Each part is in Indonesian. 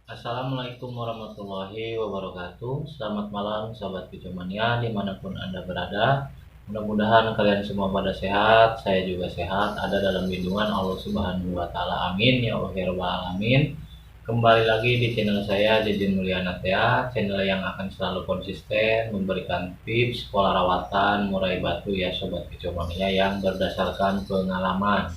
Assalamualaikum warahmatullahi wabarakatuh. Selamat malam sahabat Kicomania dimanapun Anda berada. Mudah-mudahan kalian semua pada sehat, saya juga sehat, ada dalam lindungan Allah Subhanahu wa Ta'ala. Amin ya Allah ya Rabbal alamin. Kembali lagi di channel saya Jejin Mulyanatea, channel yang akan selalu konsisten memberikan tips pola rawatan murai batu ya sobat Kicomania yang berdasarkan pengalaman.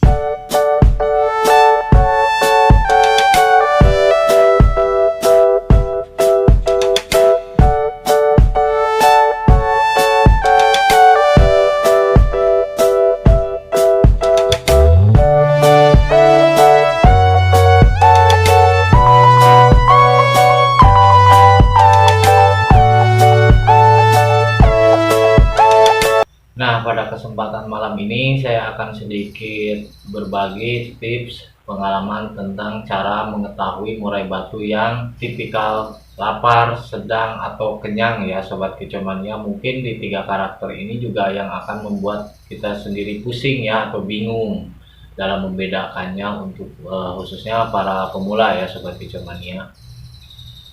Nah, pada kesempatan malam ini saya akan sedikit berbagi tips pengalaman tentang cara mengetahui murai batu yang tipikal lapar, sedang, atau kenyang ya Sobat Kicomania. Mungkin di tiga karakter ini juga yang akan membuat kita sendiri pusing ya atau bingung dalam membedakannya untuk khususnya para pemula ya Sobat Kicomania.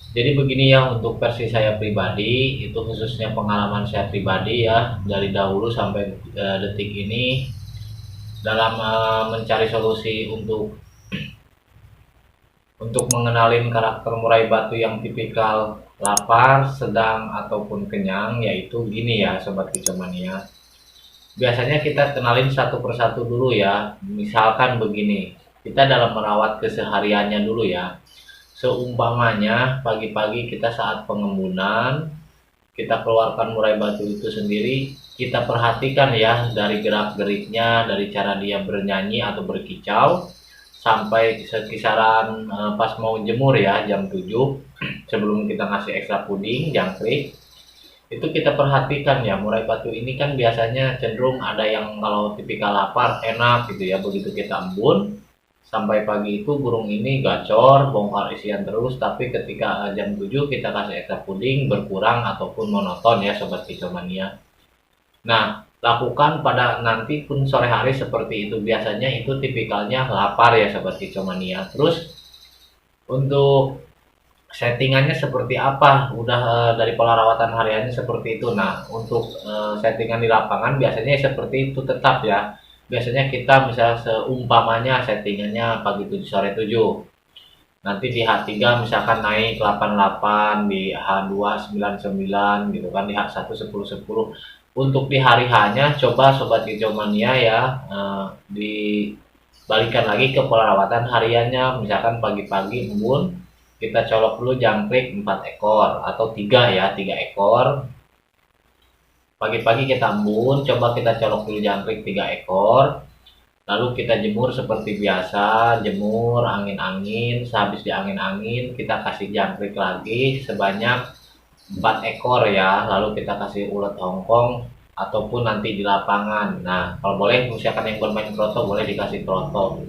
Jadi begini ya, untuk versi saya pribadi itu khususnya pengalaman saya pribadi ya dari dahulu sampai detik ini dalam mencari solusi untuk mengenalin karakter murai batu yang tipikal lapar, sedang, ataupun kenyang, yaitu gini ya Sobat Kicomania. Biasanya kita kenalin satu persatu dulu ya. Misalkan begini, kita dalam merawat kesehariannya dulu ya. Seumpamanya pagi-pagi kita saat pengembunan, kita keluarkan murai batu itu sendiri, kita perhatikan ya dari gerak-geriknya, dari cara dia bernyanyi atau berkicau, sampai kisaran pas mau jemur ya jam 7, sebelum kita ngasih ekstra puding, jangkrik, itu kita perhatikan ya, murai batu ini kan biasanya cenderung ada yang kalau tipikal lapar enak gitu ya, begitu kita embun, sampai pagi itu burung ini gacor, bongkar isian terus, tapi ketika jam 7 kita kasih ekstra puding berkurang ataupun monoton ya Sobat Kicomania. Nah, lakukan pada nanti pun sore hari seperti itu, biasanya itu tipikalnya lapar ya Sobat Kicomania. Terus untuk settingannya seperti apa? Udah dari pola rawatan hariannya seperti itu. Nah, untuk settingan di lapangan biasanya seperti itu tetap ya. Biasanya kita misalnya seumpamanya settingannya pagi 7 sore 7. Nanti di H3 misalkan naik 88, di H2 99 gitu kan, di H1 10 10. Untuk di hari H-nya coba Sobat Kicomania ya dibalikan lagi ke pola rawatan hariannya. Misalkan pagi-pagi embun, kita colok dulu jangkrik 4 ekor atau 3 ya, 3 ekor. Pagi-pagi kita embun, coba kita colok dulu jangkrik 3 ekor. Lalu kita jemur seperti biasa, jemur angin-angin, sehabis di angin-angin kita kasih jangkrik lagi sebanyak 4 ekor ya. Lalu kita kasih ulet hongkong ataupun nanti di lapangan. Nah, kalau boleh misalkan yang bermain kroto boleh dikasih kroto.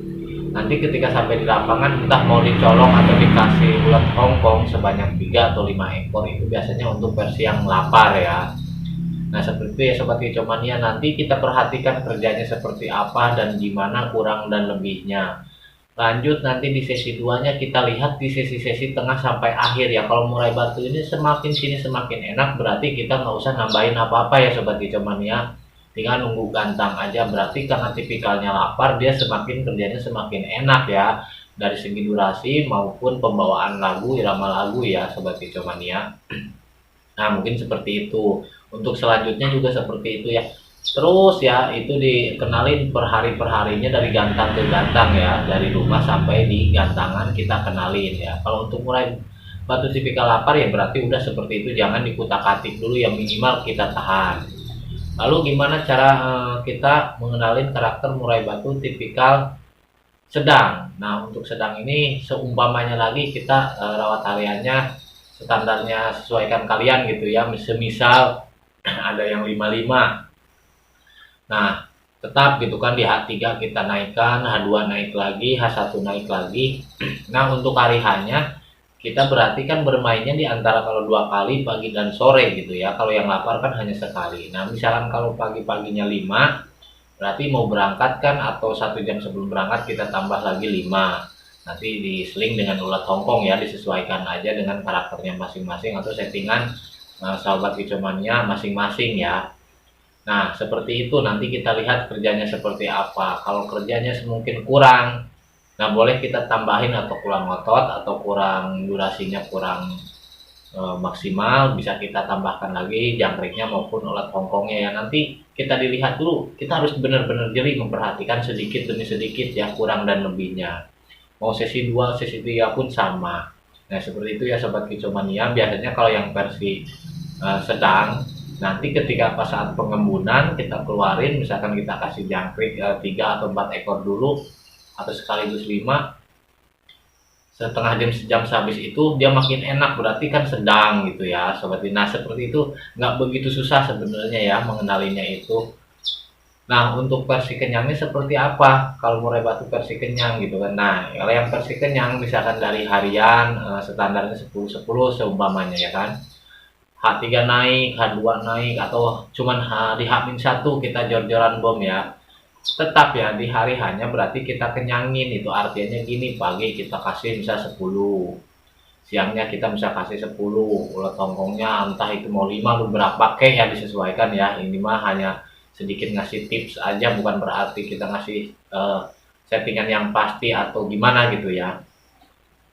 Nanti ketika sampai di lapangan entah mau dicolong atau dikasih ulet hongkong sebanyak 3 atau 5 ekor, itu biasanya untuk versi yang lapar ya. Nah, seperti itu ya Sobat Kicomania, nanti kita perhatikan kerjanya seperti apa dan gimana kurang dan lebihnya. Lanjut nanti di sesi 2-nya kita lihat di sesi-sesi tengah sampai akhir ya. Kalau murai batu ini semakin sini semakin enak, berarti kita nggak usah nambahin apa-apa ya Sobat Kicomania. Tinggal nunggu gantang aja, berarti karena tipikalnya lapar dia semakin kerjanya semakin enak ya. Dari segi durasi maupun pembawaan lagu, irama lagu ya Sobat Kicomania. Nah, mungkin seperti itu. Untuk selanjutnya juga seperti itu ya. Terus ya, itu dikenalin per hari perharinya dari gantang ke gantang ya. Dari rumah sampai di gantangan kita kenalin ya. Kalau untuk murai batu tipikal lapar ya berarti udah seperti itu. Jangan dikutak-atik dulu ya, minimal kita tahan. Lalu gimana cara kita mengenalin karakter murai batu tipikal sedang? Nah, untuk sedang ini seumpamanya lagi kita rawat hariannya standarnya sesuaikan kalian gitu ya. Semisal ada yang 55. Nah, tetap gitu kan di H3 kita naikkan, H2 naik lagi, H1 naik lagi. Nah, untuk hari H-nya kita berarti kan bermainnya di antara kalau 2 kali pagi dan sore gitu ya. Kalau yang lapar kan hanya sekali. Nah, misalkan kalau pagi-paginya 5, berarti mau berangkat kan atau 1 jam sebelum berangkat kita tambah lagi 5. Nanti diseling dengan ulat Hongkong ya, disesuaikan aja dengan karakternya masing-masing atau settingan sahabat kicomania masing-masing ya. Nah, seperti itu nanti kita lihat kerjanya seperti apa. Kalau kerjanya mungkin kurang, nah boleh kita tambahin atau kurang otot atau kurang durasinya kurang maksimal, bisa kita tambahkan lagi jangkriknya maupun ulat hongkongnya ya. Nanti kita dilihat dulu, kita harus benar-benar jeli memperhatikan sedikit demi sedikit ya kurang dan lebihnya. Mau sesi 2, sesi 3 pun sama. Nah seperti itu ya sobat kicomania. Biasanya kalau yang versi sedang, nanti ketika pas saat pengembunan kita keluarin, misalkan kita kasih jangkrik 3 atau 4 ekor dulu atau sekaligus 5, setengah jam sejam sehabis itu dia makin enak, berarti kan sedang gitu ya sobat. Nah seperti itu, nggak begitu susah sebenarnya ya mengenalinya itu. Nah untuk versi kenyangnya seperti apa kalau murai batu versi kenyang gitu kan. Nah kalau yang versi kenyang misalkan dari harian standarnya 10-10 seumpamanya ya kan, H3 naik, H2 naik, atau cuman di H-1 kita jor-joran bom ya. Tetap ya di hari hanya berarti kita kenyangin, itu artinya gini, pagi kita kasih misal 10, siangnya kita bisa kasih 10, ulat hongkongnya entah itu mau 5 beberapa kek ya disesuaikan ya. Ini mah hanya sedikit ngasih tips aja, bukan berarti kita ngasih settingan yang pasti atau gimana gitu ya.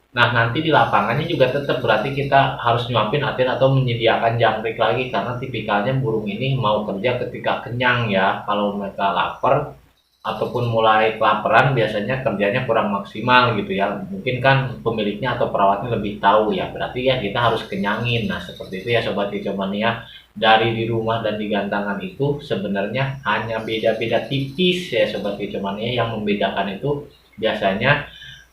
Nah nanti di lapangannya juga tetap berarti kita harus nyuapin atau menyediakan jangkrik lagi, karena tipikalnya burung ini mau kerja ketika kenyang ya. Kalau mereka lapar ataupun mulai kelaparan biasanya kerjanya kurang maksimal gitu ya. Mungkin kan pemiliknya atau perawatnya lebih tahu ya, berarti ya kita harus kenyangin. Nah seperti itu ya sobat kicomania. Dari di rumah dan di gantangan itu sebenarnya hanya beda-beda tipis ya sobat kicomania. Yang membedakan itu biasanya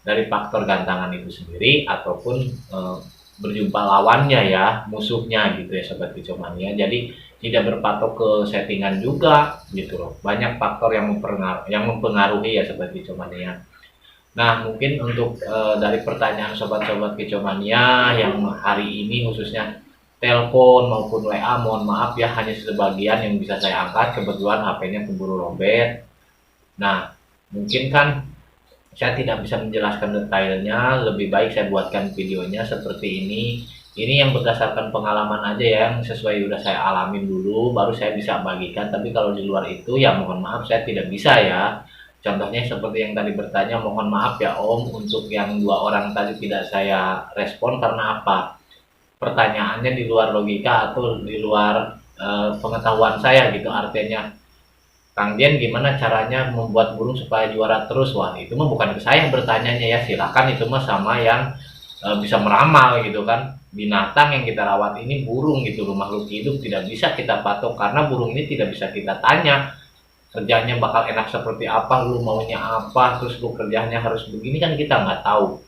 dari faktor gantangan itu sendiri ataupun berjumpa lawannya ya, musuhnya gitu ya sobat kicomania. Jadi tidak berpatok ke settingan juga gitu loh. Banyak faktor yang mempengaruhi ya sobat kicomania. Nah mungkin untuk dari pertanyaan sobat-sobat kicomania yang hari ini khususnya telepon maupun WA, mohon maaf ya hanya sebagian yang bisa saya angkat, kebetulan HP-nya keburu robek. Nah mungkin kan saya tidak bisa menjelaskan detailnya, lebih baik saya buatkan videonya seperti ini. Ini yang berdasarkan pengalaman aja ya, yang sesuai udah saya alamin dulu, baru saya bisa bagikan. Tapi kalau di luar itu ya mohon maaf saya tidak bisa ya. Contohnya seperti yang tadi bertanya, mohon maaf ya Om, untuk yang 2 orang tadi tidak saya respon karena apa? Pertanyaannya di luar logika atau di luar pengetahuan saya gitu, artinya Kang Jen gimana caranya membuat burung supaya juara terus? Wah itu mah bukan ke saya bertanyanya ya, silakan itu mah sama yang bisa meramal gitu kan. Binatang yang kita rawat ini burung gitu loh, makhluk hidup, tidak bisa kita patok karena burung ini tidak bisa kita tanya kerjanya bakal enak seperti apa, lu maunya apa, terus lu kerjanya harus begini, kan kita nggak tahu.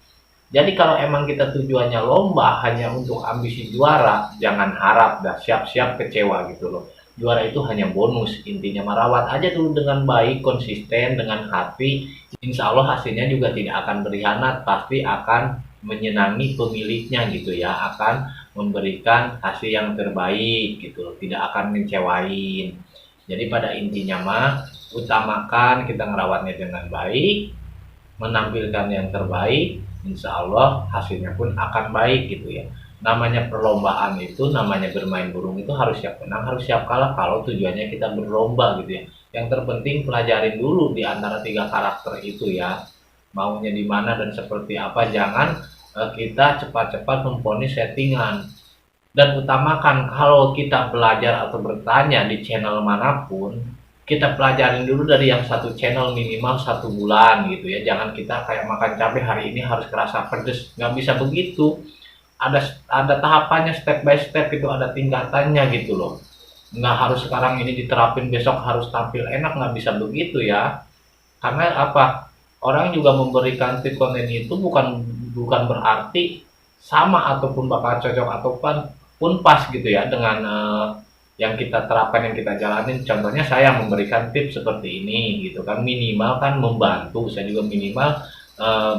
Jadi kalau emang kita tujuannya lomba hanya untuk ambisi juara, jangan harap dah, siap-siap kecewa gitu loh. Juara itu hanya bonus, intinya merawat aja dulu dengan baik, konsisten, dengan hati, insya Allah hasilnya juga tidak akan berkhianat, pasti akan menyenangi pemiliknya gitu ya, akan memberikan hasil yang terbaik gitu loh, tidak akan mengecewain. Jadi pada intinya mah, utamakan kita ngerawatnya dengan baik, menampilkan yang terbaik, insya Allah hasilnya pun akan baik gitu ya. Namanya perlombaan itu, namanya bermain burung itu harus siap menang, harus siap kalah kalau tujuannya kita berlomba gitu ya. Yang terpenting pelajarin dulu di antara 3 karakter itu ya, maunya di mana dan seperti apa. Jangan kita cepat-cepat memvonis settingan. Dan utamakan kalau kita belajar atau bertanya di channel manapun, kita pelajarin dulu dari yang satu channel minimal 1 bulan gitu ya. Jangan kita kayak makan cabai hari ini harus kerasa pedes, nggak bisa begitu. Ada tahapannya, step by step itu, ada tingkatannya gitu loh. Nggak harus sekarang ini diterapin besok harus tampil enak, nggak bisa begitu ya. Karena apa? Orang juga memberikan tip konten itu bukan berarti sama ataupun bakal cocok ataupun pas gitu ya dengan yang kita terapkan, yang kita jalanin. Contohnya saya memberikan tips seperti ini gitu kan, minimal kan membantu, saya juga minimal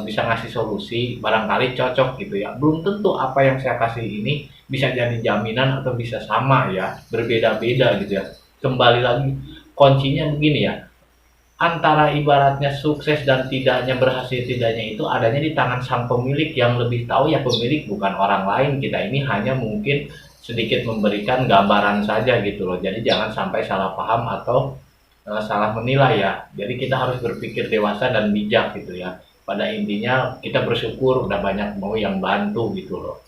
bisa ngasih solusi, barangkali cocok gitu ya. Belum tentu apa yang saya kasih ini bisa jadi jaminan atau bisa sama ya, berbeda-beda gitu ya. Kembali lagi kuncinya begini ya, antara ibaratnya sukses dan tidaknya, berhasil tidaknya itu adanya di tangan sang pemilik yang lebih tahu ya, pemilik bukan orang lain. Kita ini hanya mungkin sedikit memberikan gambaran saja gitu loh. Jadi jangan sampai salah paham atau salah menilai ya. Jadi kita harus berpikir dewasa dan bijak gitu ya. Pada intinya kita bersyukur udah banyak mau yang bantu gitu loh.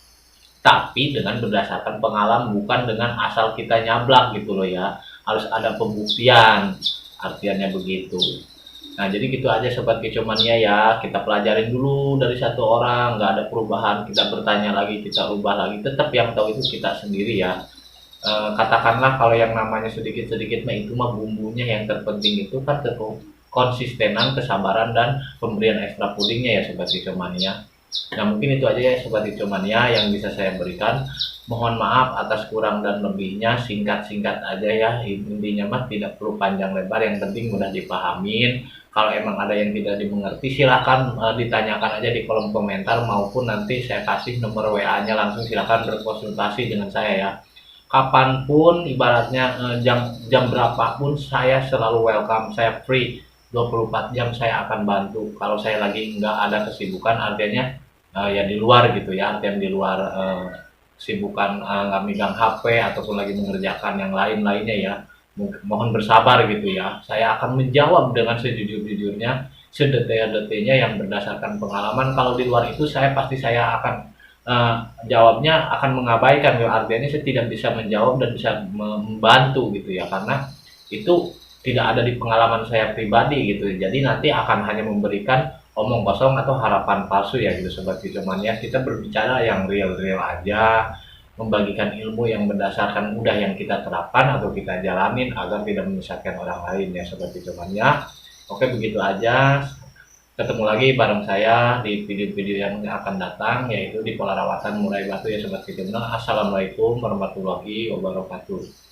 Tapi dengan berdasarkan pengalaman, bukan dengan asal kita nyablak gitu loh ya. Harus ada pembuktian, artiannya begitu. Nah, jadi gitu aja Sobat Kicomania ya. Kita pelajarin dulu dari satu orang, nggak ada perubahan, kita bertanya lagi, kita ubah lagi. Tetap yang tahu itu kita sendiri ya. Katakanlah kalau yang namanya sedikit-sedikit mah itu mah bumbunya, yang terpenting itu kan konsistenan, kesabaran, dan pemberian ekstra pudingnya ya Sobat Kicomania. Nah, mungkin itu aja ya Sobat Hicomania yang bisa saya berikan. Mohon maaf atas kurang dan lebihnya, singkat-singkat aja ya. Intinya mah tidak perlu panjang lebar, yang penting mudah dipahamin. Kalau emang ada yang tidak dimengerti, silakan ditanyakan aja di kolom komentar, maupun nanti saya kasih nomor WA-nya, langsung silakan berkonsultasi dengan saya ya. Kapanpun, ibaratnya jam jam berapapun, saya selalu welcome, saya free. 24 jam saya akan bantu. Kalau saya lagi nggak ada kesibukan, artinya ya di luar gitu ya, artinya di luar kesibukan, nggak megang HP ataupun lagi mengerjakan yang lain-lainnya ya, mohon bersabar gitu ya. Saya akan menjawab dengan sejujur-jujurnya, sedetail-detailnya yang berdasarkan pengalaman. Kalau di luar itu saya akan jawabnya akan mengabaikan, artinya saya tidak bisa menjawab dan bisa membantu gitu ya, karena itu tidak ada di pengalaman saya pribadi gitu. Jadi nanti akan hanya memberikan omong kosong atau harapan palsu ya gitu Sobat Kicomania. Kita berbicara yang real-real aja, membagikan ilmu yang berdasarkan mudah yang kita terapkan atau kita jalanin agar tidak menyesatkan orang lain ya Sobat Kicomania. Oke, begitu aja. Ketemu lagi bareng saya di video-video yang akan datang, yaitu di pola rawatan murai batu ya Sobat Kicomania. Assalamualaikum warahmatullahi wabarakatuh.